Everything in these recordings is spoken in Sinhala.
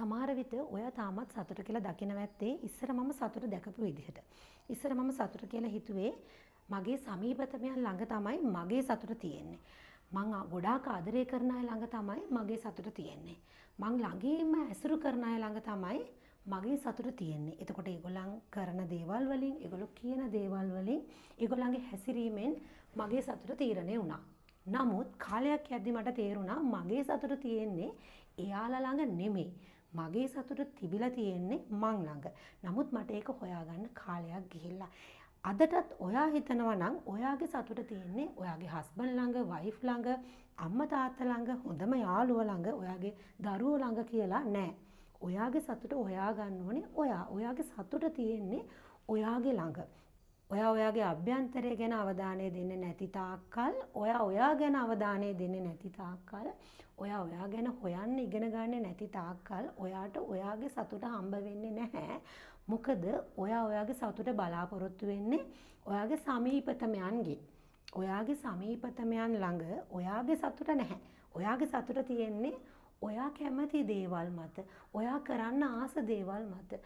සමහර විට ඔයා තාමත් සතුට කියලා දකින්න නැත්තේ ඉස්සර මම සතුට දැකපු විදිහට. ඉස්සර මම සතුට කියලා හිතුවේ මගේ සමීපතමයන් ළඟ තමයි මගේ සතුට තියෙන්නේ. මං ගොඩාක් ආදරය කරන අය ළඟ තමයි මගේ සතුට තියෙන්නේ. මං ළඟින්ම ඇසුරු කරන අය ළඟ තමයි මගේ සතුට තියෙන්නේ. එතකොට ඒගොල්ලන් කරන දේවල් වලින්, ඒගොල්ලෝ කියන දේවල් වලින්, ඒගොල්ලන්ගේ හැසිරීමෙන් මගේ සතුට තීරණය වුණා. නමුත් කාලයක් යද්දි මට තේරුණා මගේ සතුට තියෙන්නේ එයාලා ළඟ නෙමෙයි. මගේ සතුට තිබිලා තියෙන්නේ මං ළඟ. නමුත් මට ඒක හොයාගන්න කාලයක් ගිහිල්ලා. අදටත් ඔයා හිතනවා නම් ඔයාගේ සතුට තියෙන්නේ ඔයාගේ හස්බන්ඩ් ළඟ, වයිෆ් ළඟ, අම්මා තාත්තා ළඟ, හොඳම යාළුවා ළඟ, ඔයාගේ දරුවෝ ළඟ කියලා නෑ. ඔයාගේ සතුට හොයාගන්න ඕනේ ඔයා. ඔයාගේ සතුට තියෙන්නේ ඔයාගේ ළඟ. ඔයාගේ අභ්‍යන්තරය ගැන අවධානය දෙන්නේ නැති තාක්කල්, ඔයා ගැන අවධානය දෙන්නේ නැති තාක්කල්, ඔයා ගැන හොයන්න ඉගෙන ගන්න නැති තාක්කල් ඔයාට ඔයාගේ සතුට හම්බ වෙන්නේ නැහැ. මොකද ඔයාගේ සතුට බලාපොරොත්තු වෙන්නේ ඔයාගේ සමීපතමයන්ගේ. ඔයාගේ සමීපතමයන් ළඟ ඔයාගේ සතුට නැහැ. ඔයාගේ සතුට තියෙන්නේ ඔයා කැමති දේවල් මත, ඔයා කරන්න ආස දේවල් මත.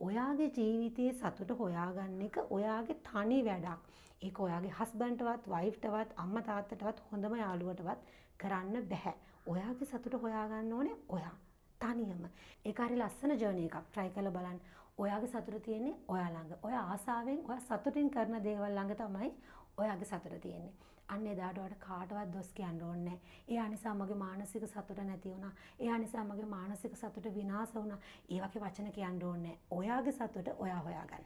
ඔයාගේ ජීවිතයේ සතුට හොයාගන්න එක ඔයාගේ තනි වැඩක්. ඒක ඔයාගේ හස්බන්ඩ්ටවත්, වයිෆ්ටවත්, අම්මා තාත්තටවත්, හොඳම යාළුවටවත් කරන්න බෑ. ඔයාගේ සතුට හොයාගන්න ඕනේ ඔයා. තනියම. ඒක හරි ලස්සන ජර්නි එකක්. try කරලා බලන්න. ඔයාගේ සතුට තියෙන්නේ ඔයා ළඟ. ඔයා ආසාවෙන්, ඔයා සතුටින් කරන දේවල් ළඟ තමයි ඔයාගේ සතුට තියෙන්නේ. අන්න එදාට ඔයාට කාටවත් දොස් කියන්න ඕනේ නැහැ. එයා නිසා මගේ මානසික සතුට නැති වුණා. එයා නිසා මගේ මානසික සතුට විනාශ වුණා. ඒ වගේ වචන කියන්න ඕනේ නැහැ. ඔයාගේ සතුට ඔයා හොයාගන්න.